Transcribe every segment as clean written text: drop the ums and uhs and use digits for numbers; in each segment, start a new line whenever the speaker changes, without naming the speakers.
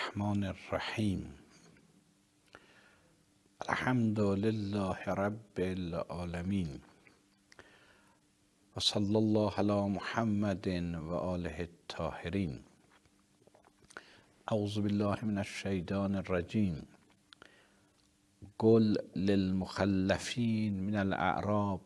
الرحمن الرحیم. الحمد لله رب العالمین و صلی الله علی محمد و آله الطاهرین. اعوذ بالله من الشیطان الرجیم. قل للمخلفین من الاعراب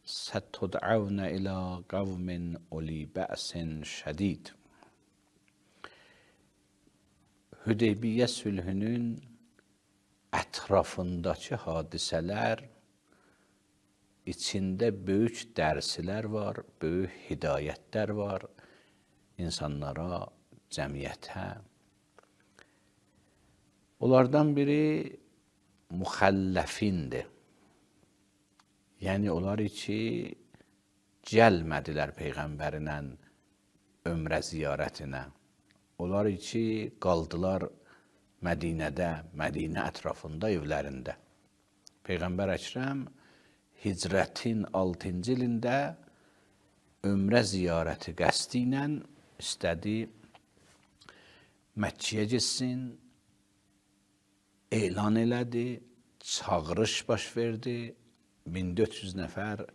ستدعون الى قوم اولی بأس شدید. Hüdeybiye sülhünün etrafındaki hadiseler, içinde büyük dersler var, büyük hidayetler var insanlara, cemiyete. Onlardan biri muhallefindir. Yani onlar içi gəlmədilər Peyğəmbərlə ömrə ziyarətinə. Onlar içi qaldılar Mədinədə, Mədinə ətrafında, evlərində. Peyğəmbər Əkrəm hicrətin 6-cı ilində ömrə ziyarəti qəsdi ilə istədi Məkkiyə getsin, elan elədi, çağırış baş verdi. 1400 nəfər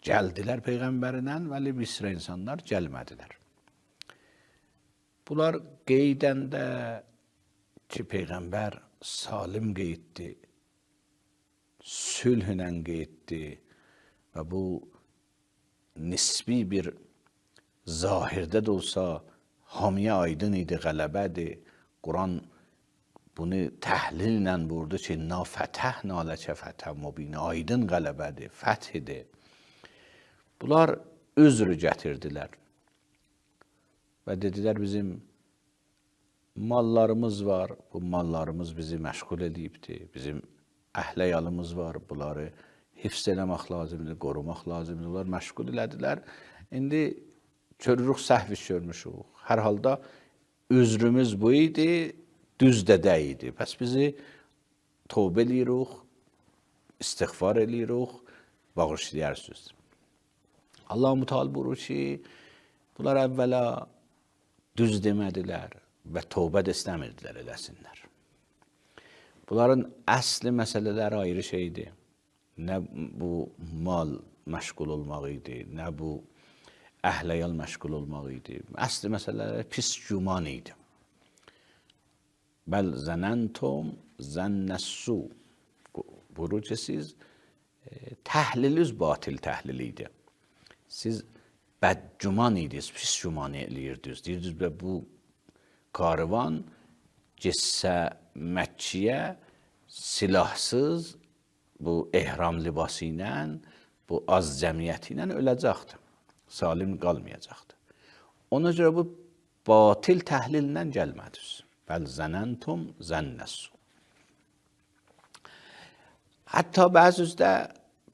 gəldilər Peyğəmbərinlə, vəli bir sıra insanlar gəlmədilər. Bunlar qeydəndə ki, Peyğəmbər salim qeyddir, sülhlə qeyddir və bu nisbi bir zahirdə də olsa hamiyə aydın idi, qələbədir. Quran bunu təhlillə vurdu ki, inna fətəhnə ləkə fətən mubin, aydın qələbədir, fəthidir. Bunlar üzrü gətirdilər və dedilər, bizim mallarımız var, bu mallarımız bizi məşğul edibdir, bizim əhləyalımız var, bunları hifz eləmək lazımdır, qorumaq lazımdır, bunlar məşğul elədilər. İndi görürük, səhv iş görmüşük. Hər halda üzrümüz bu idi, düz də deyildi. Bəs bizi tövbə eləyirik, istiğfar eləyirik, bağışlayarsınız. Allah-u Teala buyurur ki, bunlar əvvəla düz demədilər və tövbə də istəmirdilər eləsinlər. Bunların əsli məsələləri ayrı şeydir. Nə bu mal məşğul olmaq idi, nə bu əhləyal məşğul olmaq idi. Əsli məsələləri pis güman idi. Bəl zənəntum zənnəssu. Buyurur ki, siz təhliliniz batil təhlil idi. Siz bədgüman idiniz, pis güman eləyirdiniz. Deyirdiniz və bu karvan getsə Məkkiyə silahsız, bu ehram libası ilə, bu az cəmiyyəti ilə öləcəkdir. Salim qalmayacaqdır. Ona görə bu batil təhlillə gəlmədiniz. Bəl zənəntum zənnəssu. Hətta bəzüzdə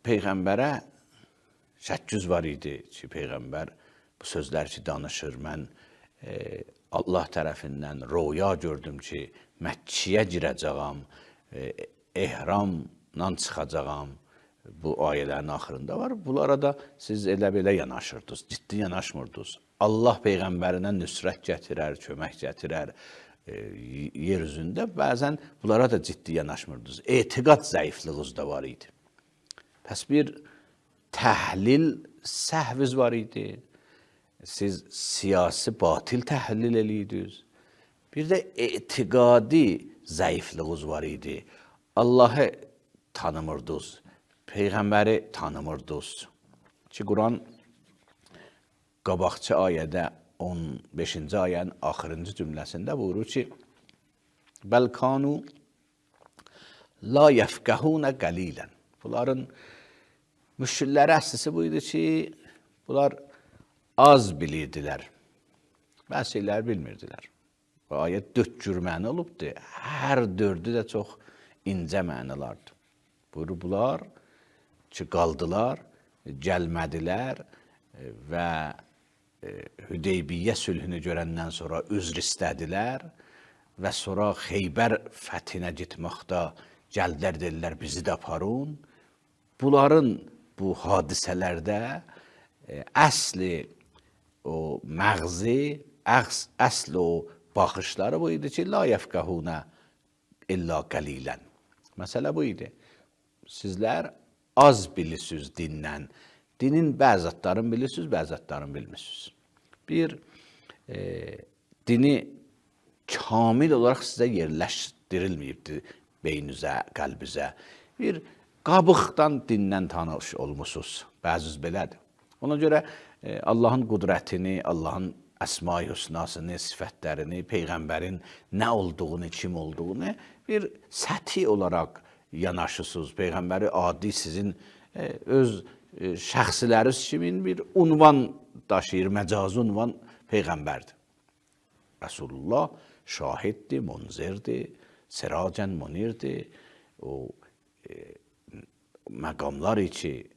Peyğəmbərə şəkküz var idi ki, Peyğəmbər bu sözlər ki, danışır. Mən Allah tərəfindən röya gördüm ki, Məkkiyə girəcəyəm, ehramla çıxacağam. Bu ayələrin axırında var. Bunlara da siz elə-belə yanaşırdınız, ciddi yanaşmırdınız. Allah Peyğəmbərinə nüsrət gətirər, kömək gətirər yer üzündə. Bəzən bunlara da ciddi yanaşmırdınız. Etiqad zəifliyiniz də var idi. Pəs bir təhlil səhviz var idi. Siz siyasi batil təhlil eləyirdiniz. Bir də etiqadi zəifliyiniz var idi. Allahı tanımırdınız, Peyğəmbəri tanımırdınız. Ki, Quran qabaqçı ayədə 15-ci ayənin axırıncı cümləsində buyurur ki, bəl kanu la yəfqəhunə qəlilən. Bunların müşkilləri əslisi buydu ki, bunlar az bilirdilər, bəzi şeylər bilmirdilər. Bu ayət 4 cür məna olubdur, hər 4-ü də çox incə mənalardır. Buyurur, bunlar ki, qaldılar, gəlmədilər və Hüdeybiyyə sülhünü görəndən sonra üzr istədilər və sonra Xeybər fəthinə getməkdə gəldilər, dedilər, bizi də aparın. Bunların bu hadisələrdə əsli o məğzi, əsl o baxışları bu idi ki, la yefqahuna illa qalilən. Məsələ bu idi. Sizlər az bilirsiniz dindən. Dinin bəzi zətlərini bilirsiniz, bəzi zətlərini bilmirsiniz. Bir, dini kamil olaraq sizə yerləşdirilməyibdir beynizə, qəlbizə. Bir qabıqdan dindən tanış olmusunuz. Bəziz belədir. Ona görə Allahın qudrətini, Allahın əsma-i hüsnasını, sifətlərini, Peyğəmbərin nə olduğunu, kim olduğunu bir səthi olaraq yanaşırsınız. Peyğəmbəri adi sizin öz şəxsiləriniz kimin bir unvan daşıyır, məcazi unvan Peyğəmbərdir. Resulullah şahiddir, munzirdir, siracən munirdir. O məqamlar içi,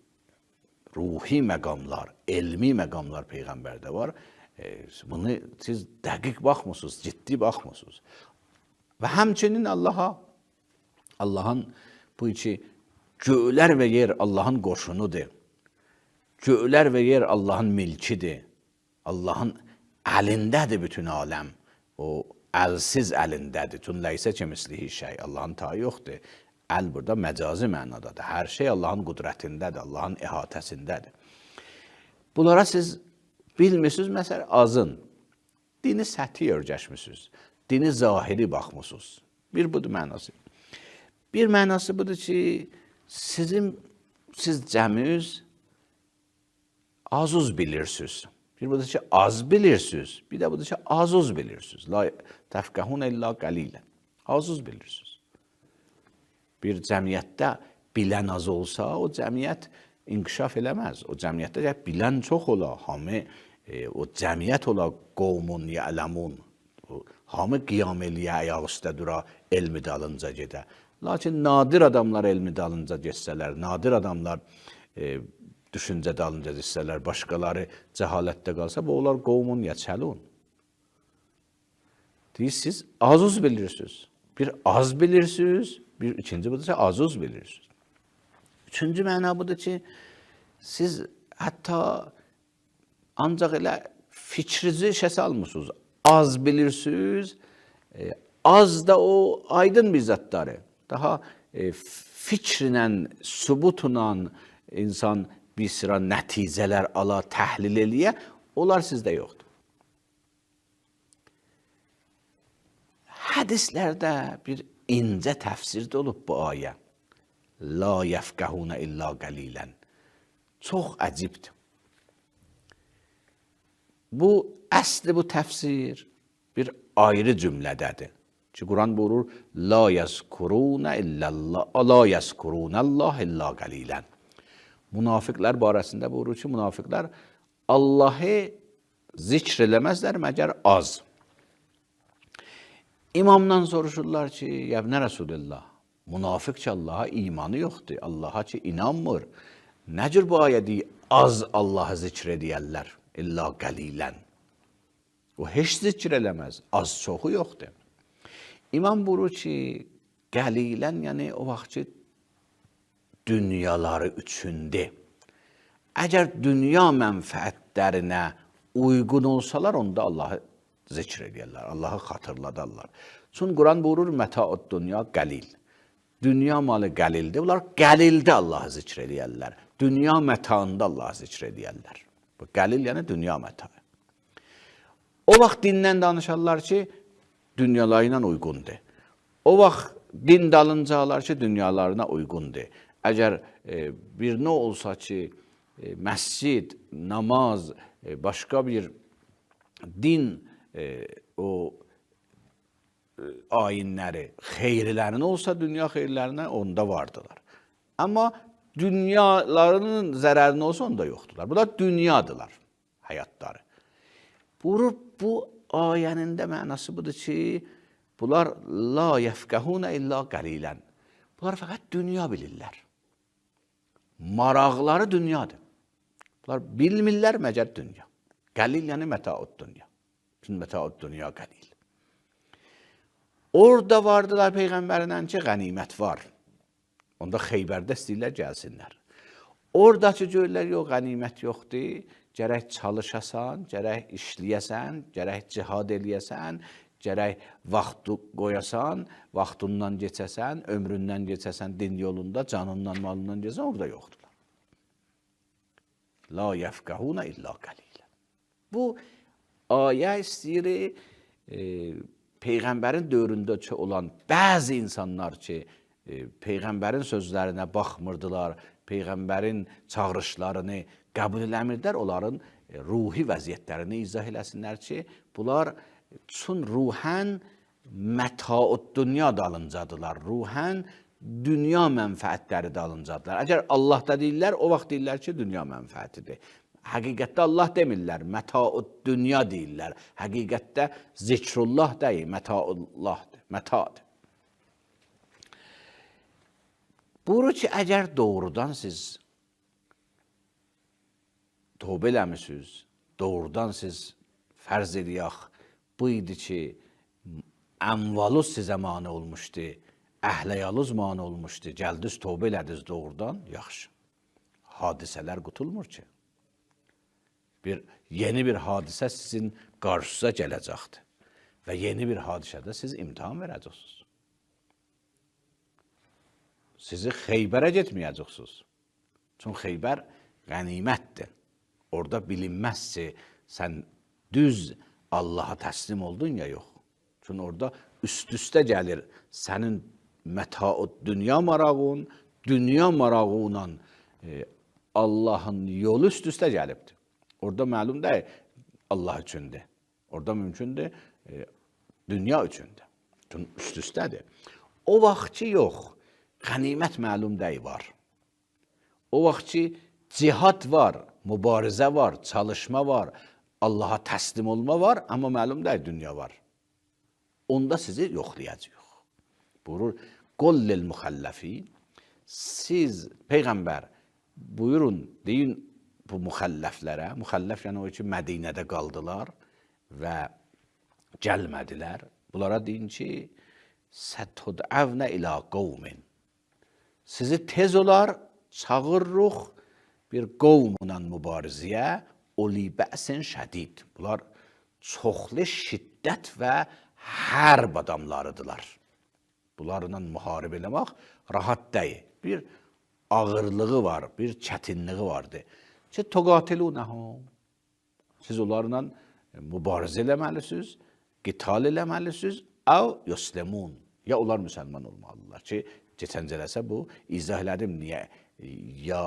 ruhi məqamlar, elmi məqamlar Peyğəmbərdə var. Bunu siz dəqiq baxmısınız, ciddi baxmısınız. Və həmçinin Allahın bu içi göylər və yer Allahın qoşunudur. Göylər və yer Allahın milkidir. Allahın əlindədir bütün aləm. O əlsiz əlindədir. Tun ləysə kəmislihi şey. Allahın tayı yoxdur. Əl burada məcazi mənadadır. Hər şey Allahın qudrətindədir, Allahın əhatəsindədir. Bunlara siz bilmirsiniz, məsələn, azın. Dini səthi örgəşmişsiniz. Dini zahiri baxmısınız. Bir budur mənası. Bir mənası budur ki, siz cəmiz azuz bilirsiniz. Bir budur ki, az bilirsiniz. Bir də budur ki, azuz bilirsiniz. La təfqəhun illa qalilən. Azuz bilirsiniz. Bir cəmiyyətdə bilən az olsa, o cəmiyyət inkişaf eləməz. O cəmiyyətdə bilən çox ola, hamı o cəmiyyət ola qovmun, yələmun, hamı qiyam eləyə, ayaq üstə dura, elmi dalınca gedə. Lakin nadir adamlar elmi dalınca geçsələr, nadir adamlar düşüncə dalınca geçsələr, başqaları cəhalətdə qalsa, bu onlar qovmun, yəçəlun. Siz azuz bilirsiniz. Bir az bilirsiniz, bir ikinci budur ki, azuz bilirsiniz. Üçüncü məna budur ki, siz hətta ancaq elə fikrinizi işə salmısınız. Az bilirsiniz, az da o aydın bir zətləri. Daha fikrinlə, sübutla insan bir sıra nəticələr ala, təhlil eləyə, onlar sizdə yoxdur. Hədislərdə bir incə təfsirdə olub bu ayə. La yefqahuna illa qalilən. Çox əcibdir. Bu, əsli bu təfsir bir ayrı cümlədədir. Ki, Quran buyurur, la yazkuruna Allah illa qalilən. Münafiqlər barəsində buyurur ki, münafiqlər Allahı zikr eləməzlər məgər az. İmamdan soruşurlar ki, yəbnə Resulullah, münafiq ki, Allaha imanı yoxdur, Allaha ki, inanmır. Nəcür bu ayə deyir, az Allahı zikr edəyərlər, illa qalilən. O, heç zikr eləməz, az çoxu yoxdur. İmam buyurur ki, qalilən, yəni o vaxt ki, dünyaları üçündür. Əgər dünya mənfəətlərinə uyğun olsalar, onda Allahı zikr edərlər, Allahı xatırladarlar. Çünki Quran buyurur, mətaud dünya qalil. Dünya malı qalildir. Bunlar qalildə Allahı zikr edərlər. Dünya mətaında Allahı zikr edərlər. Bu qalil yəni dünya mətaı. O vaxt dindən danışarlar ki, dünyalarına uyğundur. O vaxt din dalıncalar ki, dünyalarına uyğundur. Əgər bir nə olsa ki, məscid, namaz, başqa bir din o ayinləri, xeyrilərin olsa, dünya xeyrilərinə onda vardılar. Amma dünyalarının zərərinə olsa, onda yoxdular. Bunlar dünyadılar, həyatları. Buyurur, bu ayənin də mənası budur ki, bunlar la yefqahuna illa qalilən. Bunlar fəqət dünya bilirlər. Maraqları dünyadır. Bunlar bilmirlər məgər dünya. Qalil yəni mətaud dünya. Çünki mətaud dünya qalil. Orada vardılar Peyğəmbərindən ki, qənimət var. Onda Xeybərdə istəyirlər gəlsinlər. Oradakı görürlər, yox, qənimət yoxdur. Gərək çalışasan, gərək işləyəsən, gərək cihad eləyəsən, Gərək vaxtı qoyasan, vaxtından keçəsən, ömründən keçəsən, din yolunda, canından, malından keçəsən, orada yoxdurlar. La yəfqəhunə illə qəlilə. Bu ayə istəyir, Peyğəmbərin dövründə olan bəzi insanlar ki, Peyğəmbərin sözlərinə baxmırdılar, Peyğəmbərin çağırışlarını qəbul eləmirdilər, onların ruhi vəziyyətlərini izah eləsinlər ki, bunlar üçün ruhən mətaud dünya dalıncadılar, ruhən dünya mənfəətləri dalıncadılar. Əgər Allah da deyirlər, o vaxt deyirlər ki, dünya mənfəətidir. Həqiqətdə Allah demirlər, mətaud dünya deyirlər. Həqiqətdə zikrullah deyil, mətaullahdır, mətadır. Buyurur ki, əgər doğrudan siz tövbə eləmişsiniz, doğrudan siz fərz edək, bu idi ki, əmvaluz sizə mane olmuşdu, əhləyaluz mane olmuşdu, gəldiniz tövbə elədiniz doğrudan, yaxşı. Hadisələr qutulmur ki. Yeni bir hadisə sizin qarşınıza gələcəkdir və yeni bir hadisədə siz imtihan verəcəksiniz. Sizi Xeybərə getməyəcəksiniz. Çünki Xeybər qənimətdir. Orada bilinməz ki, sən düz Allaha təslim oldun ya yox. Çünki orada üst-üstə gəlir sənin mətaud dünya marağın, dünya marağı ilə Allahın yolu üst-üstə gəlibdir. Orada məlum deyil, Allah üçündür. Orada mümkündür, dünya üçündür. Çünki üst-üstədir. O vaxt ki, yox, qənimət məlum deyil var. O vaxt ki, cihad var, mübarizə var, çalışma var, Allaha təslim olma var, amma məlum deyil, dünya var. Onda sizi yoxlayacaq. Buyurur, qul lil müxəlləfin, siz, Peyğəmbər, buyurun, deyin bu müxəlləflərə, müxəlləf yəni o ki, Mədinədə qaldılar və gəlmədilər. Bunlara deyin ki, sətudəvnə ilə qovmin. Sizi tez olar, çağırırıq bir qovmla mübarizəyə, oli bəsin şədid. Bunlar çoxlu şiddət və hərb adamlarıdırlar. Bunlarla müharibə eləmək rahat deyil. Bir ağırlığı var, bir çətinliyi vardır. Ki, toqatilunəhum. Siz onlarla mübarizə eləməlisiniz, qital eləməlisiniz, əv yuslimun. Ya onlar müsəlman olmalıdırlar ki, keçən cələsə bu, izah elədim niyə? Ya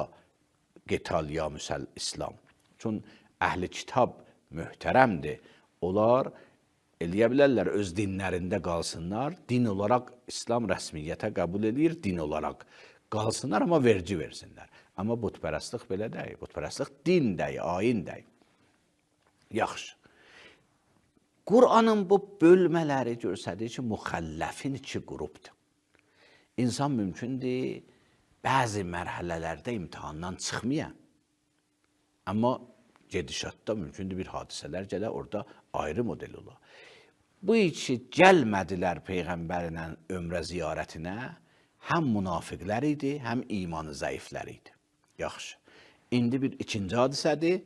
qital, ya İslam. Çünki əhl-i kitab möhtərəmdir. Onlar eləyə bilərlər, öz dinlərində qalsınlar. Din olaraq İslam rəsmiyyətə qəbul edir, din olaraq qalsınlar, amma vergi versinlər. Amma butpərəstlik belə deyil. Butpərəstlik din deyil, ayin deyil. Yaxşı. Qur'anın bu bölmələri görsədir ki, müxəlləfin iki qrupdur. İnsan mümkündür, bəzi mərhələlərdə imtihandan çıxmaya. Amma gedişatda mümkündür bir hadisələr gələ, orada ayrı model olar. Bu iki gəlmədilər Peyğəmbərlə ömrə ziyarətinə, həm münafiqlər idi, həm imanı zəiflər idi. Yaxşı. İndi bir ikinci hadisədir,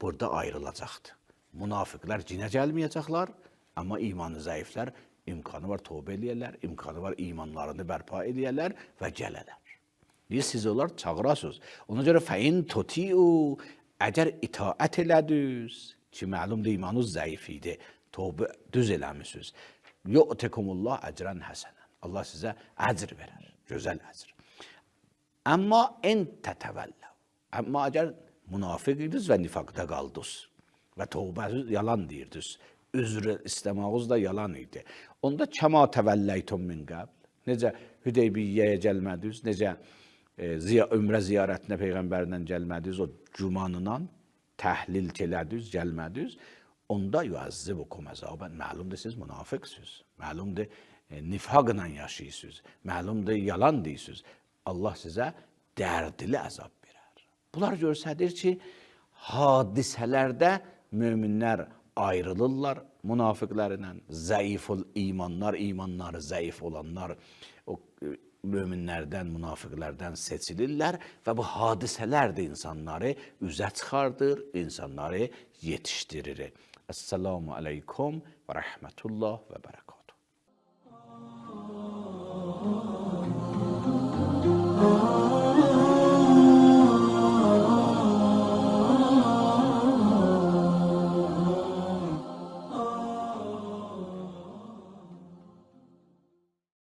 burada ayrılacaqdır. Münafiqlər cinə gəlməyəcəklər, amma imanı zəiflər imkanı var tövbə eləyərlər, imkanı var imanlarını bərpa eləyərlər və gələrlər. Siz onlar çağırasınız. Ona görə fəin tutiu, əgər itaət elədiniz, ki məlumdur imanınız zəif idi, tövbə düz eləmişsiniz. Yu'tikumullah əcrən həsənən. Allah sizə əcr verər, gözəl əcr. Amma en tətəvəlləv. Amma əgər münafiq idiniz və nifaqda qaldınız və tövbəniz yalan deyirdiniz, üzr istəmağınız da yalan idi. Onda kəma təvəlləytum min qəbl. Necə Hüdeybiyyəyə gəlmədiniz, necə ömrə ziyarətinə Peyğəmbərlə gəlmədiniz, o cumanla təhlil elədiniz, gəlmədiniz, onda yuəzzibukum əzabən. Məlumdur siz münafiqsiniz, məlumdur nifaqla yaşayırsınız, məlumdur yalan deyirsiniz. Allah sizə dərdli əzab verər. Bunlar göstərir ki, hadisələrdə möminlər ayrılırlar münafiqlərlə, zəiful imanlar, imanları zəif olanlar o möminlərdən, münafiqlərdən seçilirlər və bu hadisələr də insanları üzə çıxardır, insanları yetişdirir. Esselamu aleykum və rəhmətullah və bərəkatuhu.